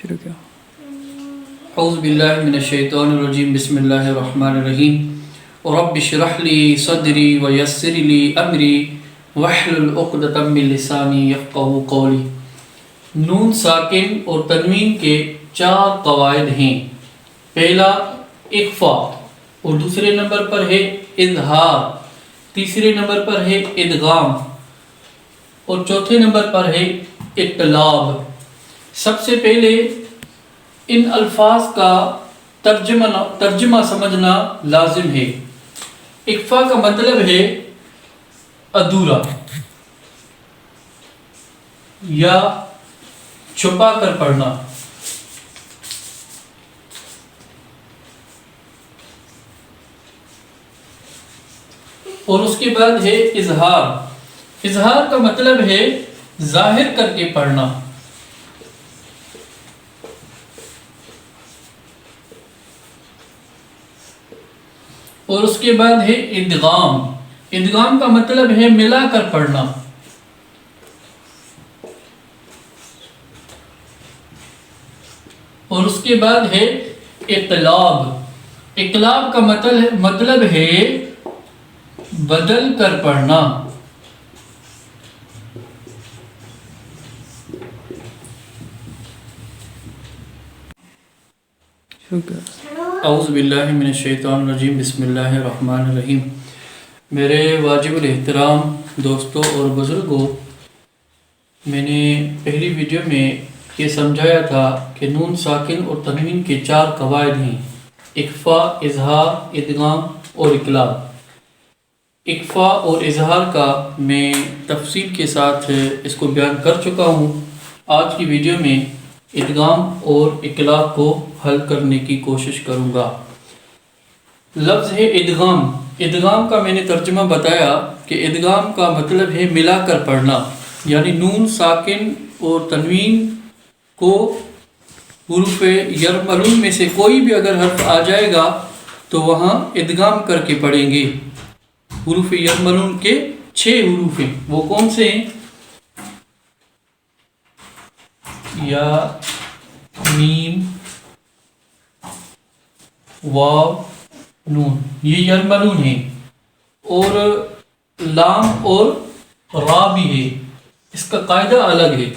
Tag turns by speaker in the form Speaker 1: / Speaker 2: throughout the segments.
Speaker 1: شروع کیا
Speaker 2: اعوذ باللہ من الشیطان الرجیم بسم اللہ الرحمن الرحیم رب اشرح لی صدری ویسر لی امری واحلل عقدۃ من لسانی یفقہوا قولی۔ نون ساکن اور تنوین کے 4 قواعد ہیں۔ پہلا اخفا، اور دوسرے نمبر پر ہے اظہار، تیسرے نمبر پر ہے ادغام، اور چوتھے نمبر پر ہے اقلاب۔ سب سے پہلے ان الفاظ کا ترجمہ سمجھنا لازم ہے۔ اخفا کا مطلب ہے ادھورا یا چھپا کر پڑھنا۔ اور اس کے بعد ہے اظہار۔ اظہار کا مطلب ہے ظاہر کر کے پڑھنا۔ اور اس کے بعد ہے ادغام۔ ادغام کا مطلب ہے ملا کر پڑھنا۔ اور اس کے بعد ہے اقلاب۔ اقلاب کا مطلب ہے بدل کر پڑھنا۔
Speaker 1: شروع کیا
Speaker 2: اعوذ باللہ من الشیطان الرجیم بسم اللہ الرحمن الرحیم۔ میرے واجب الاحترام دوستوں اور بزرگوں، میں نے پہلی ویڈیو میں یہ سمجھایا تھا کہ نون ساکن اور تنوین کے 4 قواعد ہیں: اخفا، اظہار، ادغام اور اقلاب۔ اخفا اور اظہار کا میں تفصیل کے ساتھ اس کو بیان کر چکا ہوں۔ آج کی ویڈیو میں ادغام اور اقلاب کو حل کرنے کی کوشش کروں گا۔ لفظ ہے ادغام۔ ادغام کا میں نے ترجمہ بتایا کہ ادغام کا مطلب ہے ملا کر پڑھنا، یعنی نون ساکن اور تنوین کو حروف یرملون میں سے کوئی بھی اگر حرف آ جائے گا تو وہاں ادغام کر کے پڑھیں گے۔ حروف یرملون کے 6 حروف ہیں، وہ کون سے ہیں؟ یا، میم، واو، نون، یہ یرملون ہیں۔ اور لام اور را بھی ہے، اس کا قاعدہ الگ ہے۔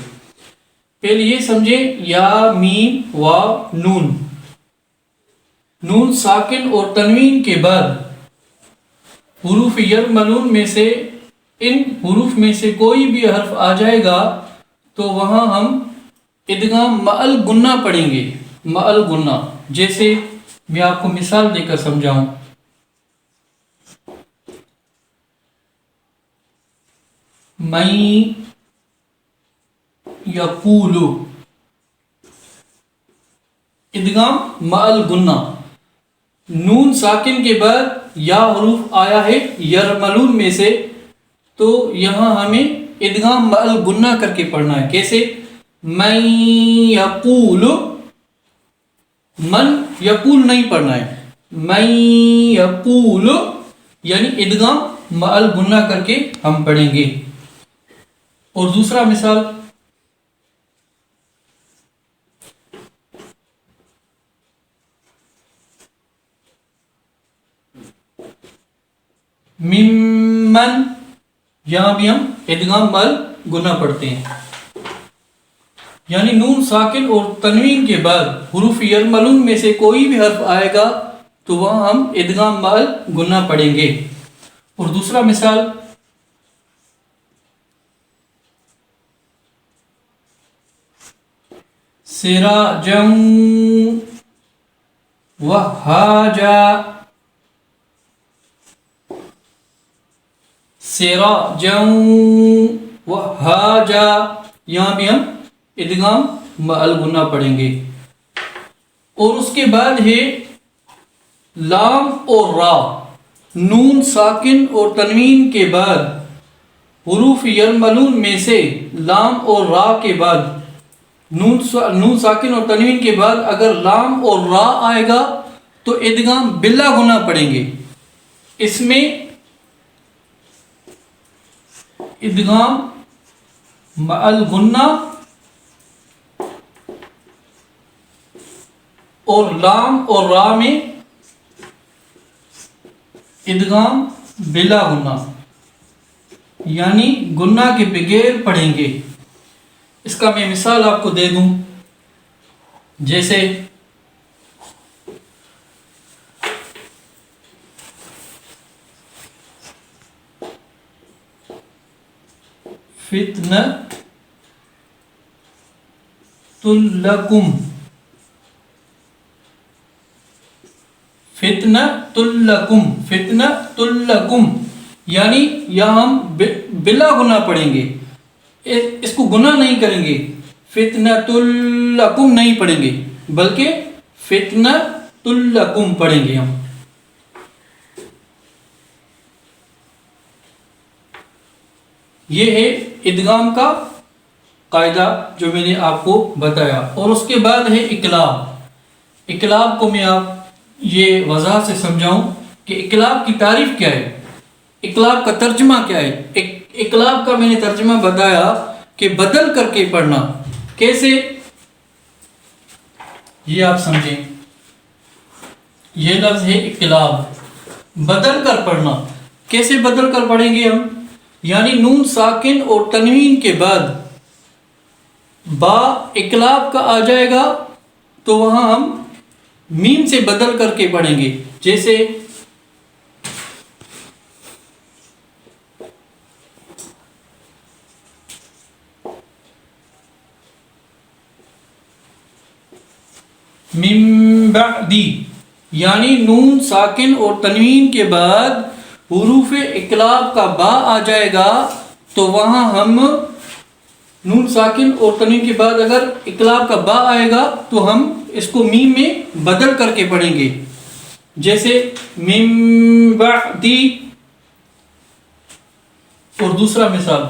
Speaker 2: پہلے یہ سمجھیں، یا، میم، واو، نون۔ نون ساکن اور تنوین کے بعد حروف یرملون میں سے ان حروف میں سے کوئی بھی حرف آ جائے گا تو وہاں ہم ادغام مع گنہ پڑھیں گے۔ مع گنہ، جیسے میں آپ کو مثال دے کر سمجھاؤں۔ من یقول، ادغام مع گنہ۔ نون ساکن کے بعد یا حروف آیا ہے یرملون میں سے، تو یہاں ہمیں ادغام مع گنہ کر کے پڑھنا ہے۔ کیسے؟ من یقول، من یقول نہیں پڑھنا ہے، من یقول یعنی ادغام مع گنہ کر کے ہم پڑھیں گے۔ اور دوسرا مثال، ممن، یہاں بھی ہم ادغام مع گنہ پڑھتے ہیں، یعنی نون ساکن اور تنوین کے بعد حروف یرملون میں سے کوئی بھی حرف آئے گا تو وہاں ہم ادغام مع گنہ پڑھیں گے۔ اور دوسرا مثال، سراجا وہاجا، سراجا وہاجا، یہاں بھی ہم ادغام مع گنہ پڑھیں گے۔ اور اس کے بعد ہے لام اور را۔ نون ساکن اور تنوین کے بعد حروف یرملون میں سے لام اور را کے بعد نون ساکن اور تنوین کے بعد اگر لام اور را آئے گا تو ادغام بلا گنہ پڑھیں گے۔ اس میں ادغام مع الغنہ اور لام اور را میں ادغام بلا گنہ، یعنی گنہ کے بغیر پڑھیں گے۔ اس کا میں مثال آپ کو دے دوں، جیسے فتنۃ لکم، فتنۃ لکم، فتنۃ لکم، یعنی یہاں ہم بلا گناہ پڑھیں گے، اس کو گناہ نہیں کریں گے، فتنۃ لکم نہیں پڑھیں گے بلکہ فتنۃ لکم پڑھیں گے ہم۔ یہ ہے ادغام کا قاعدہ جو میں نے آپ کو بتایا۔ اور اس کے بعد ہے اقلاب۔ اقلاب کو میں آپ یہ وضاحت سے سمجھاؤں کہ اقلاب کی تعریف کیا ہے، اقلاب کا ترجمہ کیا ہے۔ اقلاب کا میں نے ترجمہ بتایا کہ بدل کر کے پڑھنا۔ کیسے؟ یہ آپ سمجھیں، یہ لفظ ہے اقلاب، بدل کر پڑھنا۔ کیسے بدل کر پڑھیں گے ہم؟ یعنی نون ساکن اور تنوین کے بعد با اقلاب کا آ جائے گا تو وہاں ہم میم سے بدل کر کے پڑھیں گے۔ جیسے من بعدی، یعنی نون ساکن اور تنوین کے بعد حروف اقلاب کا با آ جائے گا تو وہاں ہم نون ساکن اور تنوین کے بعد اگر اقلاب کا با آئے گا تو ہم اس کو میم میں بدل کر کے پڑھیں گے۔ جیسے من بعدی۔ اور دوسرا مثال